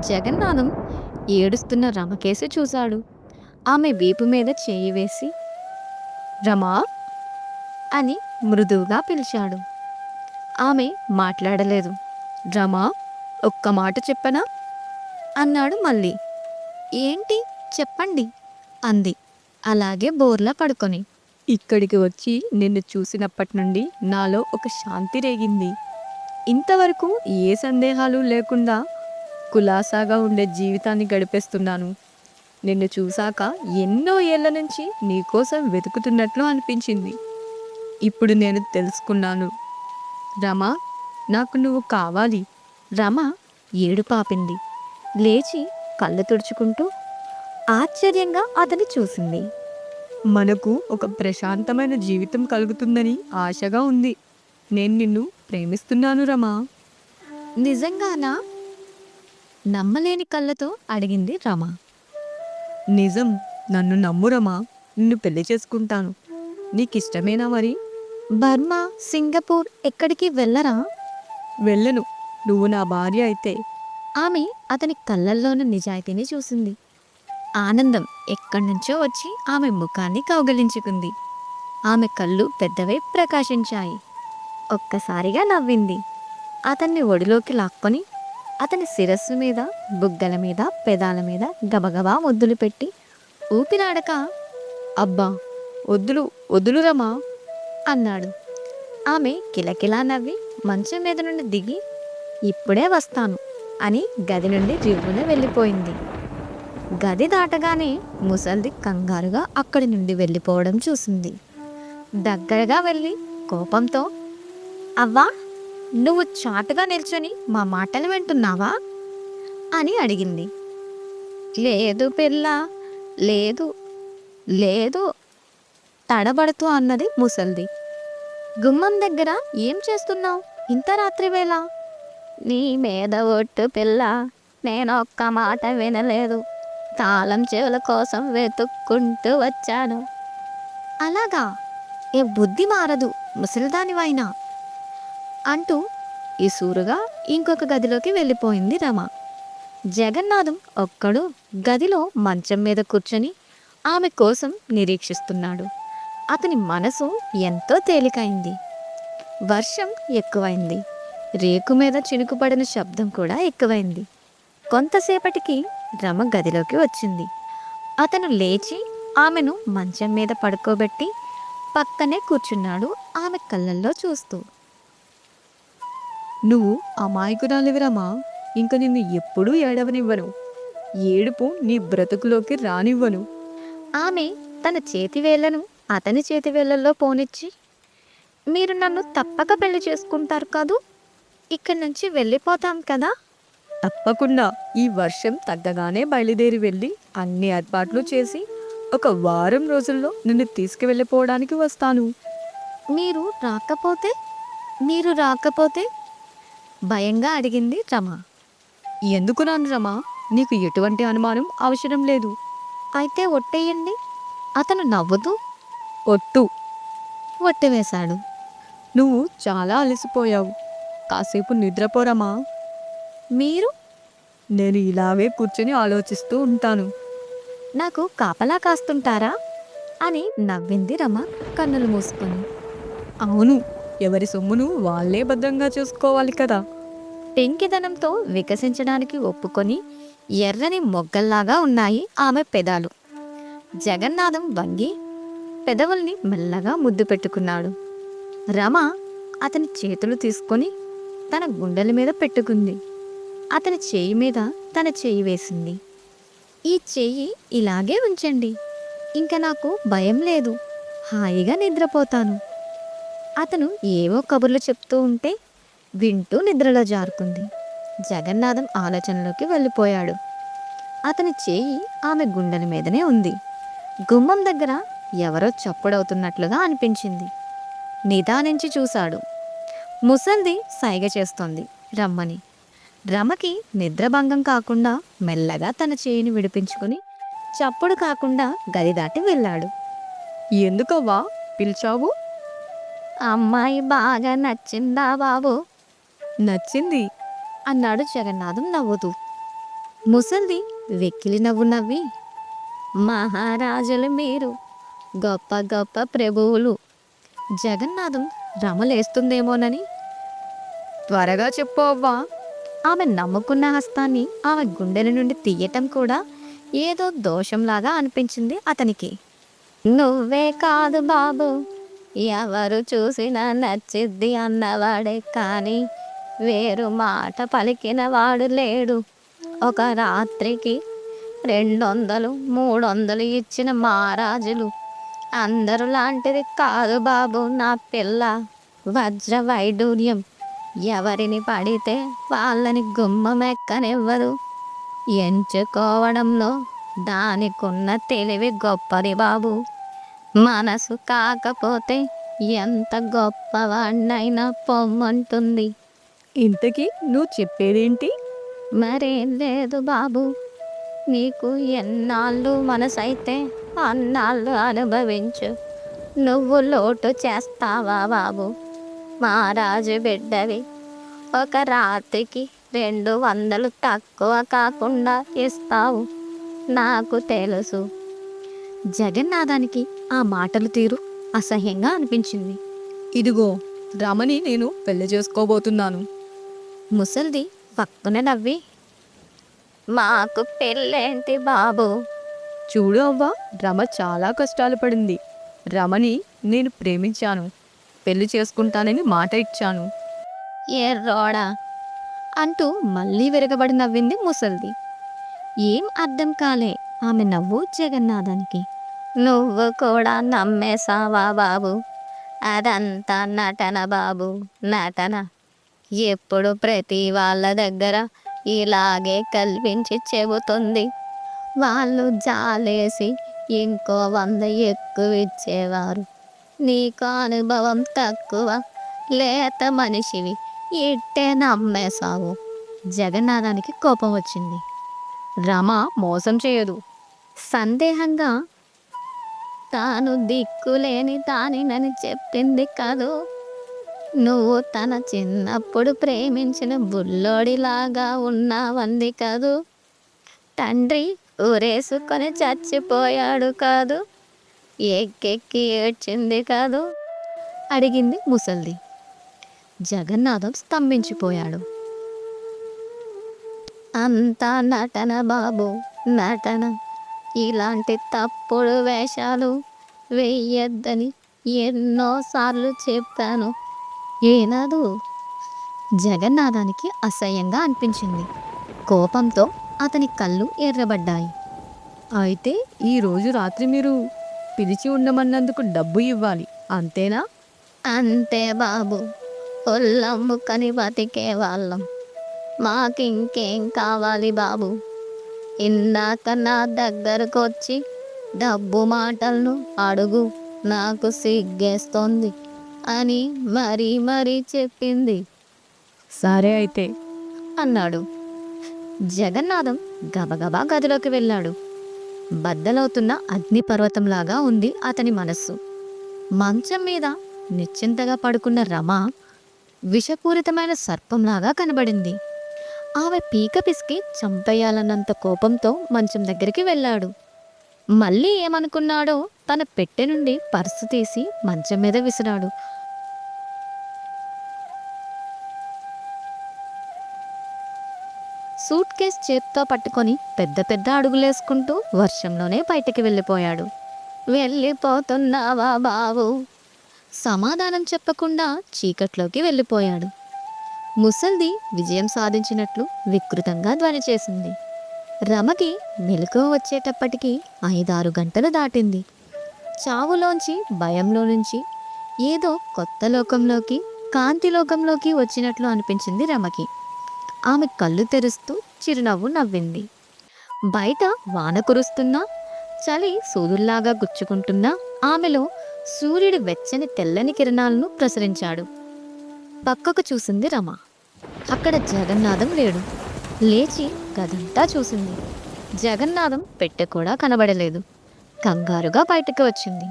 జగన్నాథం ఏడుస్తున్న రమకేసి చూశాడు. ఆమె వీపు మీద చెయ్యి వేసి, రమా అని మృదువుగా పిలిచాడు. ఆమె మాట్లాడలేదు. రమా, ఒక్క మాట చెప్పనా అన్నాడు మళ్ళీ. ఏంటి చెప్పండి అంది అలాగే బోర్లా పడుకొని. ఇక్కడికి వచ్చి నిన్ను చూసినప్పటి నుండి నాలో ఒక శాంతి రేగింది. ఇంతవరకు ఏ సందేహాలు లేకుండా కులాసాగా ఉండే జీవితాన్ని గడిపేస్తున్నాను. నిన్ను చూశాక ఎన్నో ఏళ్ల నుంచి నీకోసం వెతుకుతున్నట్లు అనిపించింది. ఇప్పుడు నేను తెలుసుకున్నాను. రమా, నాకు నువ్వు కావాలి. రమ ఏడుపాపింది. లేచి కళ్ళు తుడుచుకుంటూ ఆశ్చర్యంగా అతని చూసింది. మనకు ఒక ప్రశాంతమైన జీవితం కలుగుతుందని ఆశగా ఉంది. నేను నిన్ను ప్రేమిస్తున్నాను రమా. నిజంగానా? నమ్మలేని కళ్ళతో అడిగింది రమ. నిజం, నన్ను నమ్ము రమా. నిన్ను పెళ్లి చేసుకుంటాను. నీకిష్టమేనా మరి? బర్మా, సింగపూర్ ఎక్కడికి వెళ్ళరా? వెళ్ళను, నువ్వు నా భార్య అయితే. ఆమె అతని కళ్ళల్లోని నిజాయితీని చూసింది. ఆనందం ఎక్కడి నుంచో వచ్చి ఆమె ముఖాన్ని కౌగలించుకుంది. ఆమె కళ్ళు పెద్దవై ప్రకాశించాయి. ఒక్కసారిగా నవ్వింది. అతన్ని ఒడిలోకి లాక్కొని అతని శిరస్సు మీద, బుగ్గల మీద, పెదాల మీద గబగబా ముద్దులు పెట్టి ఊపిరాడక, అబ్బా వద్దులు వద్దులు రమా అన్నాడు. ఆమె కిలకిలా నవ్వి మంచం మీద నుండి దిగి, ఇప్పుడే వస్తాను అని గది నుండి రివ్వున వెళ్ళిపోయింది. గది దాటగానే ముసల్ది కంగారుగా అక్కడి నుండి వెళ్ళిపోవడం చూసింది. దగ్గరగా వెళ్ళి కోపంతో, అవ్వా, నువ్వు చాటుగా నిల్చొని మా మాటలు వింటున్నావా అని అడిగింది. లేదు పిల్ల, లేదు లేదు తడబడుతూ అన్నది ముసల్ది. గుమ్మం దగ్గర ఏం చేస్తున్నావు ఇంత రాత్రి వేళ? నీ మీద ఒట్టు పిల్ల, నేనొక్క మాట వినలేదు. తాళం చెవుల కోసం వెతుక్కుంటూ వచ్చాను. అలాగా? ఏ బుద్ధి మారదు ముసలిదానివైనా అంటూ ఇసూరుగా ఇంకొక గదిలోకి వెళ్ళిపోయింది రమ. జగన్నాథం ఒక్కడు గదిలో మంచం మీద కూర్చొని ఆమె కోసం నిరీక్షిస్తున్నాడు. అతని మనసు ఎంతో తేలికైంది. వర్షం ఎక్కువైంది. రేకు మీద చినుకుపడిన శబ్దం కూడా ఎక్కువైంది. కొంతసేపటికి రమ గదిలోకి వచ్చింది. అతను లేచి ఆమెను మంచం మీద పడుకోబెట్టి పక్కనే కూర్చున్నాడు, ఆమె కళ్ళల్లో చూస్తూ. నువ్వు అమాయకురాలివి రమా. ఇంక నిన్ను ఎప్పుడూ ఏడవనివ్వను. ఏడుపు నీ బ్రతుకులోకి రానివ్వను. ఆమె తన చేతివేళ్లను అతని చేతివేళ్లలో పోనిచ్చి, మీరు నన్ను తప్పక పెళ్లి చేసుకుంటారు కాదు? ఇక్కడి నుంచి వెళ్ళిపోతాం కదా? తప్పకుండా. ఈ వర్షం తగ్గగానే బయలుదేరి వెళ్ళి అన్ని ఏర్పాట్లు చేసి ఒక వారం రోజుల్లో నిన్ను తీసుకువెళ్ళిపోవడానికి వస్తాను. మీరు రాకపోతే? మీరు రాకపోతే భయంగా అడిగింది రమ. ఎందుకు రాను రమా? నీకు ఎటువంటి అనుమానం అవసరం లేదు. అయితే ఒట్టేయండి అతను నవ్వుతూ. ఒట్టు. ఒట్టేవేశాడు. నువ్వు చాలా అలసిపోయావు. కాసేపు నిద్రపోరమా. మీరు? నేను ఇలాగే కూర్చొని ఆలోచిస్తూ ఉంటాను. నాకు కాపలా కాస్తుంటారా అని నవ్వింది రమ కన్నులు మూసుకొని. అవును, ఎవరి సొమ్మును వాళ్ళే భద్రంగా చూసుకోవాలి కదా. పెంకిదనంతో వికసించడానికి ఒప్పుకొని ఎర్రని మొగ్గల్లాగా ఉన్నాయి ఆమె పెదాలు. జగన్నాథం వంగి పెదవుల్ని మెల్లగా ముద్దు పెట్టుకున్నాడు. రమ అతని చేతులు తీసుకొని తన గుండెల మీద పెట్టుకుంది. అతని చేయి మీద తన చేయి వేసింది. ఈ చెయ్యి ఇలాగే ఉంచండి. ఇంక నాకు భయం లేదు. హాయిగా నిద్రపోతాను. అతను ఏవో కబుర్లు చెప్తూ ఉంటే వింటూ నిద్రలో జారుకుంది. జగన్నాథం ఆలోచనలోకి వెళ్ళిపోయాడు. అతని చేయి ఆమె గుండెల మీదనే ఉంది. గుమ్మం దగ్గర ఎవరో చప్పుడవుతున్నట్లుగా అనిపించింది. నిదానించి చూశాడు. ముసల్ది సైగ చేస్తోంది రమ్మని. రమకి నిద్రభంగం కాకుండా మెల్లగా తన చేయిని విడిపించుకుని చప్పుడు కాకుండా గది దాటి వెళ్ళాడు. ఎందుకవ్వా పిలిచావు? అమ్మాయి బాగా నచ్చిందా బాబు నచ్చింది అన్నాడు జగన్నాథం నవ్వుతూ. ముసల్ది వెక్కిలి నవ్వు నవ్వి, మహారాజులు మీరు, గొప్ప గొప్ప ప్రభువులు. జగన్నాథం రమలేస్తుందేమోనని, త్వరగా చెప్పు అవ్వా. ఆమె నమ్ముకున్న హస్తాన్ని ఆమె గుండెల నుండి తీయటం కూడా ఏదో దోషంలాగా అనిపించింది అతనికి. నువ్వే కాదు బాబు, ఎవరు చూసినా నచ్చిద్ది అన్నవాడే కానీ వేరు మాట పలికిన వాడు లేడు. ఒక రాత్రికి 200, 300 ఇచ్చిన మహారాజులు. అందరూ లాంటిది కాదు బాబు నా పిల్ల. వజ్ర వైడూర్యం. ఎవరిని పడితే వాళ్ళని గుమ్మమెక్కనివ్వదు. ఎంచుకోవడంలో దానికున్న తెలివి గొప్పది బాబు. మనసు కాకపోతే ఎంత గొప్పవాణ్ణైనా పొమ్మంటుంది. ఇంతకీ నువ్వు చెప్పేదేంటి? మరేం లేదు బాబు, నీకు ఎన్నాళ్ళు మనసైతే అన్నాళ్ళు అనుభవించు. నువ్వు లోటు చేస్తావా బాబు? మహారాజు బిడ్డవి. ఒక రాత్రికి 200 తక్కువ కాకుండా ఇస్తావు, నాకు తెలుసు. జగన్నాథానికి ఆ మాటలు తీరు అసహ్యంగా అనిపించింది. ఇదిగో రమని నేను పెళ్లి చేసుకోబోతున్నాను. ముసల్ది పక్కన నవ్వి, మాకు పెళ్ళేంటి బాబు? చూడు అవ్వ, రమ చాలా కష్టాలు పడింది. రమని నేను ప్రేమించాను, పెళ్లి చేసుకుంటానని మాట ఇచ్చాను. ఎర్రోడా అంటూ మళ్ళీ విరగబడి నవ్వింది ముసల్ది. ఏం అర్థం కాలే ఆమె నవ్వు జగన్నాథానికి. నువ్వు కూడా నమ్మేశావా బాబు? అదంతా నటన బాబు, నటన. ఎప్పుడు ప్రతి వాళ్ళ దగ్గర ఇలాగే కల్పించి చెబుతుంది. వాళ్ళు జాలేసి ఇంకో 100 ఎక్కువ ఇచ్చేవారు. నీకు అనుభవం తక్కువ, లేత మనిషివి, ఇట్టే నమ్మేశావు. జగన్నాథానికి కోపం వచ్చింది. రమ మోసం చేయదు. సందేహంగా, తాను దిక్కులేని దానినని చెప్పింది కదూ. నువ్వు తన చిన్నప్పుడు ప్రేమించిన బుల్లోడిలాగా ఉన్నావంది కదూ. తండ్రి ఊరేసుకొని చచ్చిపోయాడు కాదు, ఎక్కెక్కి ఏడ్చింది కాదు అడిగింది ముసల్ది. జగన్నాథం స్తంభించిపోయాడు. అంతా నటన బాబు, నటన. ఇలాంటి తప్పుడు వేషాలు వెయ్యొద్దని ఎన్నోసార్లు చెప్పాను. ఏనాదు? జగన్నాథానికి అసహ్యంగా అనిపించింది. కోపంతో అతని కళ్ళు ఎర్రబడ్డాయి. అయితే ఈరోజు రాత్రి మీరు పిలిచి ఉండమన్నందుకు డబ్బు ఇవ్వాలి, అంతేనా? అంతే బాబు, ఒళ్ళమ్ముకని బతికే వాళ్ళం. మాకింకేం కావాలి బాబు? ఇందాక నా దగ్గరకు వచ్చి డబ్బు మాటలను అడుగు, నాకు సిగ్గేస్తోంది అని మరీ మరీ చెప్పింది. సరే అయితే అన్నాడు. జగన్నాథం గబగబా గదిలోకి వెళ్ళాడు. బద్దలవుతున్న అగ్నిపర్వతంలాగా ఉంది అతని మనస్సు. మంచం మీద నిశ్చింతగా పడుకున్న రమ విషపూరితమైన సర్పంలాగా కనబడింది. ఆమె పీక పిసికి చంపేయాలన్నంత కోపంతో మంచం దగ్గరికి వెళ్ళాడు. మళ్ళీ ఏమనుకున్నాడో తన పెట్టె నుండి పర్సు తీసి మంచం మీద విసిరాడు. సూట్ కేస్ చేత్తో పట్టుకొని పెద్ద పెద్ద అడుగులేసుకుంటూ వర్షంలోనే బయటికి వెళ్ళిపోయాడు. వెళ్ళిపోతున్నావా బాబు? సమాధానం చెప్పకుండా చీకట్లోకి వెళ్ళిపోయాడు. ముసల్ది విజయం సాధించినట్లు వికృతంగా ధ్వని చేసింది. రమకి మెలకువ వచ్చేటప్పటికి 5-6 గంటలు దాటింది. చావులోంచి, భయంలో నుంచి ఏదో కొత్త లోకంలోకి, కాంతిలోకంలోకి వచ్చినట్లు అనిపించింది రమకి. ఆమె కళ్ళు తెరుస్తూ చిరునవ్వు నవ్వింది. బయట వాన కురుస్తున్నా, చలి సూదుల్లాగా గుచ్చుకుంటున్నా ఆమెలో సూర్యుడి వెచ్చని తెల్లని కిరణాలను ప్రసరించాడు. పక్కకు చూసింది రమ. అక్కడ జగన్నాథం లేడు. లేచి గదంతా చూసింది. జగన్నాథం పెట్టె కూడా కనబడలేదు. కంగారుగా బయటకు వచ్చింది.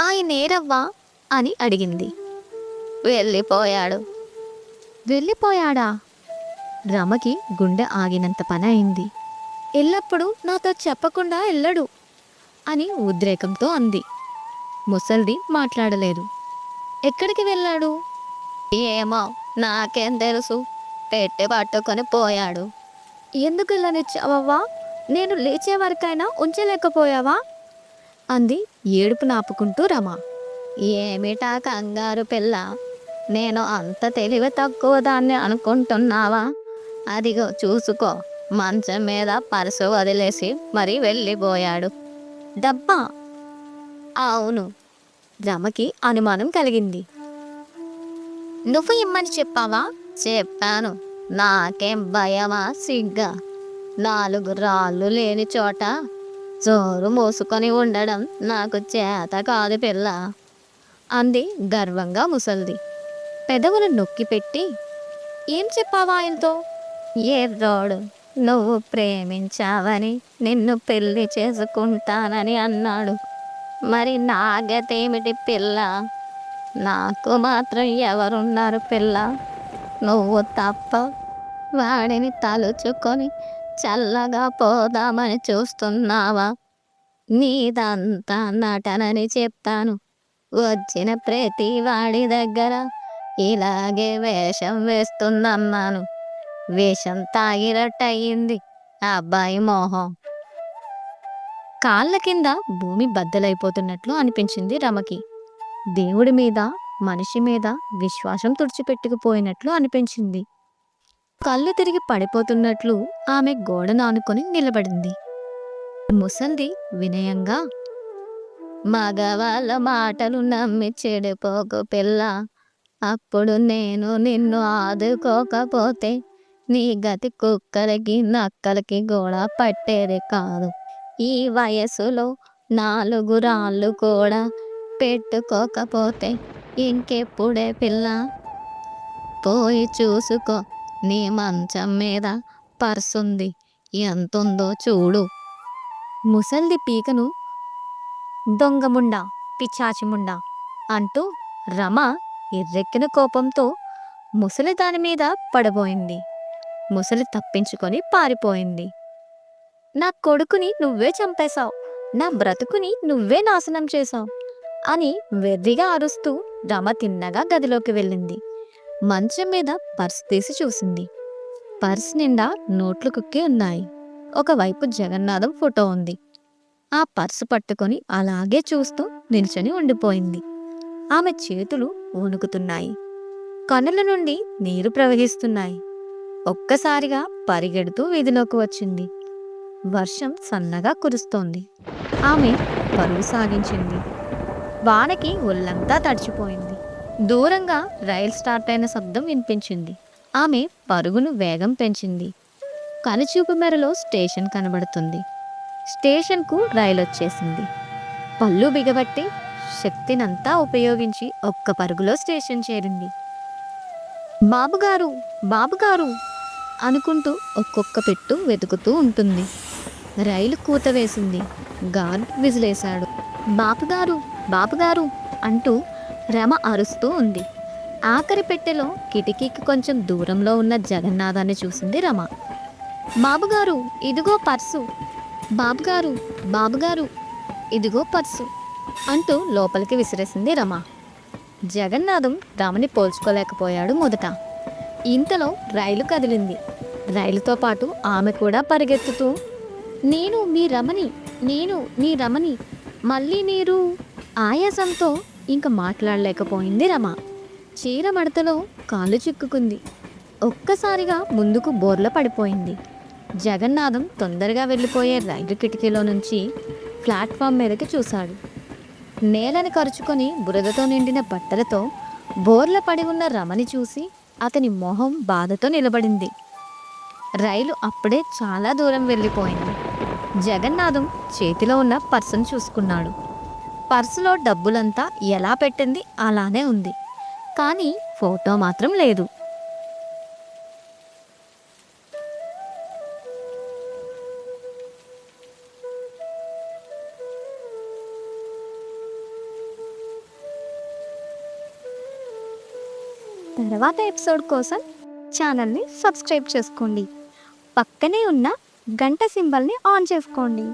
ఆయనేరవ్వా అని అడిగింది. వెళ్ళిపోయాడు. వెళ్ళిపోయాడా? రమకి గుండె ఆగినంత పని అయింది. ఎల్లప్పుడూ నాతో చెప్పకుండా వెళ్ళడు అని ఉద్రేకంతో అంది. ముసల్ది మాట్లాడలేదు. ఎక్కడికి వెళ్ళాడు? ఏమో, నాకేం తెలుసు. పెట్టె పట్టుకొని పోయాడు. ఎందుకు ఇలా నిచ్చావవ్వా? నేను లేచే వరకైనా ఉంచలేకపోయావా? అంది ఏడుపు నాపుకుంటూ రమ. ఏమిటా కంగారు పిల్ల? నేను అంత తెలివి తక్కువ దాన్ని అనుకుంటున్నావా? అదిగో చూసుకో, మంచం మీద పర్సు వదిలేసి మరీ వెళ్ళిపోయాడు. డబ్బా? అవును. రమకి అనుమానం కలిగింది. నువ్వు ఇమ్మని చెప్పావా? చెప్పాను. నాకేం భయమా సిగ్గా? 4 రాళ్ళు లేని చోట జోరు మోసుకొని ఉండడం నాకు చేత కాదు పిల్ల అంది గర్వంగా ముసల్ది. పెదవులు నొక్కిపెట్టి, ఏం చెప్పావా ఆయనతో? ఎర్రోడు, నువ్వు ప్రేమించావని, నిన్ను పెళ్లి చేసుకుంటానని అన్నాడు. మరి నా గతేమిటి పిల్ల? నాకు మాత్రం ఎవరున్నారు పిల్ల? నువ్వు తప్ప. వాడిని తలుచుకొని చల్లగా పోదామని చూస్తున్నావా? నీదంతా నటనని చెప్తాను. వచ్చిన ప్రతి వాడి దగ్గర ఇలాగే వేషం వేస్తుందన్నాను. విషం తాగినట్టయింది అబ్బాయి మోహం. కాళ్ళ కింద భూమి బద్దలైపోతున్నట్లు అనిపించింది రమకి. దేవుడి మీద, మనిషి మీద విశ్వాసం తుడిచిపెట్టుకుపోయినట్లు అనిపించింది. కళ్ళు తిరిగి పడిపోతున్నట్లు ఆమె గోడను ఆనుకొని నిలబడింది. ముసల్ది వినయంగా, మగవాళ్ళ మాటలు నమ్మి చెడిపోకు పిల్ల. అప్పుడు నేను నిన్ను ఆదుకోకపోతే నీ గతి కుక్కలకి నక్కలకి కూడా పట్టేది కాదు. ఈ వయసులో 4 రాళ్ళు కూడా పెట్టుకోకపోతే ఇంకెప్పుడే పిల్ల? పోయి చూసుకో, నీ మంచం మీద పర్సుంది, ఎంతుందో చూడు. ముసల్ది పీకను దొంగముండా, పిచాచిముండా అంటూ రమ ఎర్రెక్కిన కోపంతో ముసలి దాని మీద పడబోయింది. ముసలి తప్పించుకొని పారిపోయింది. నా కొడుకుని నువ్వే చంపేశావు, నా బ్రతుకుని నువ్వే నాశనం చేశావు అని వెర్రిగా అరుస్తూ రమ తిన్నగా గదిలోకి వెళ్ళింది. మంచం మీద పర్స్ తీసి చూసింది. పర్స్ నిండా నోట్లు కుక్కి ఉన్నాయి. ఒకవైపు జగన్నాథం ఫోటో ఉంది. ఆ పర్సు పట్టుకొని అలాగే చూస్తూ నిల్చొని ఉండిపోయింది. ఆమె చేతులు వణుకుతున్నాయి. కనుల నుండి నీరు ప్రవహిస్తున్నాయి. ఒక్కసారిగా పరిగెడుతూ వీధిలోకి వచ్చింది. వర్షం సన్నగా కురుస్తోంది. ఆమె పరుగు సాగించింది. వానకి ఒళ్ళంతా తడిచిపోయింది. దూరంగా రైలు స్టార్ట్ అయిన శబ్దం వినిపించింది. ఆమె పరుగును వేగం పెంచింది. కనుచూపు మేరలో స్టేషన్ కనబడుతుంది. స్టేషన్కు రైలు వచ్చేసింది. పళ్ళు బిగబట్టి శక్తినంతా ఉపయోగించి ఒక్క పరుగులో స్టేషన్ చేరింది. బాబుగారు, బాబుగారు అనుకుంటూ ఒక్కొక్క పెట్టు వెతుకుతూ ఉంటుంది. రైలు కూత వేసింది. గార్డ్ విజిలేశాడు. బాబుగారు, బాబుగారు అంటూ రమ అరుస్తూ ఉంది. ఆఖరి పెట్టెలో కిటికీకి కొంచెం దూరంలో ఉన్న జగన్నాథాన్ని చూసింది రమ. బాబుగారు, ఇదిగో పర్సు. బాబుగారు, బాబుగారు, ఇదిగో పర్సు అంటూ లోపలికి విసిరేసింది రమ. జగన్నాథం రమని పోల్చుకోలేకపోయాడు మొదట. ఇంతలో రైలు కదిలింది. రైలుతో పాటు ఆమె కూడా పరిగెత్తుతూ, నేను మీ రమని, నేను మీ రమని, మళ్ళీ మీరు. ఆయాసంతో ఇంక మాట్లాడలేకపోయింది రమ. చీర మడతలో కాలు చిక్కుకుంది. ఒక్కసారిగా ముందుకు బోర్ల పడిపోయింది. జగన్నాథం తొందరగా వెళ్ళిపోయే రైలు కిటికీలో నుంచి ప్లాట్ఫామ్ మీదకి చూశాడు. నేలని కరుచుకొని బురదతో నిండిన బట్టలతో బోర్ల పడి ఉన్న రమని చూసి అతని మొహం బాధతో నిలబడింది. రైలు అప్పుడే చాలా దూరం వెళ్ళిపోయింది. జగన్నాథం చేతిలో ఉన్న పర్సును చూసుకున్నాడు. పర్సులో డబ్బులంతా ఎలా పెట్టింది అలానే ఉంది, కానీ ఫోటో మాత్రం లేదు. తర్వాత ఎపిసోడ్ కోసం ఛానల్ని సబ్స్క్రైబ్ చేసుకోండి. పక్కనే ఉన్న గంట సింబల్ని ఆన్ చేసుకోండి.